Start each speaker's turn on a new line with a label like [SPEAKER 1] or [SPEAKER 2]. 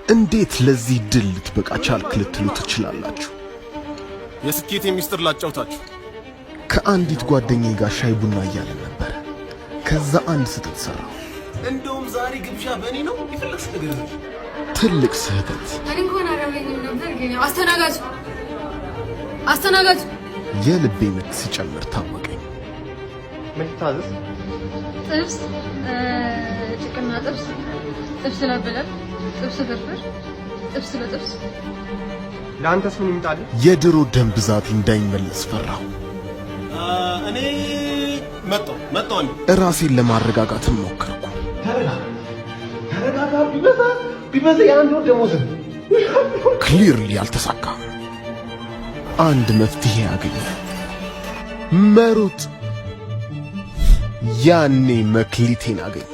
[SPEAKER 1] እንዴት ለዚህ ድል ልትበቃ ቻልክ ልትሉ ትችላላችሁ።
[SPEAKER 2] የስኬቴ ሚስጥር ላጫውታችሁ።
[SPEAKER 1] ከአንዲት ጓደኛዬ ጋር ሻይ ቡና እያለን ነበር። ከዛ አንድ ስህተት ሰራሁ።
[SPEAKER 2] እንደውም ዛሬ ግብዣ በእኔ ነው የፈለግሽ ነገር ነው።
[SPEAKER 1] ትልቅ ስህተት።
[SPEAKER 3] እኔ እንኳን አላገኘም ነበር ግን አስተናጋጅ
[SPEAKER 1] የልቤ ምት ሲጨምር ታወቀኝ።
[SPEAKER 4] ምን ታዘዝ?
[SPEAKER 3] ጥብስ፣ ጭቅና ጥብስ ለበለብ፣ ጥብስ ፍርፍር፣ ጥብስ በጥብስ።
[SPEAKER 4] ለአንተስ ምን ይምጣል?
[SPEAKER 1] የድሮ ደም ብዛት እንዳይመለስ ፈራሁ።
[SPEAKER 2] እኔ መጣሁ።
[SPEAKER 1] ራሴን ለማረጋጋትም ሞከርኩ።
[SPEAKER 4] ተረጋጋ። ቢበዛ የአንድ ወር ደሞዝ።
[SPEAKER 1] ክሊርሊ አልተሳካም። አንድ መፍትሄ አገኘ። መሮጥ። ያኔ መክሊቴን አገኘ።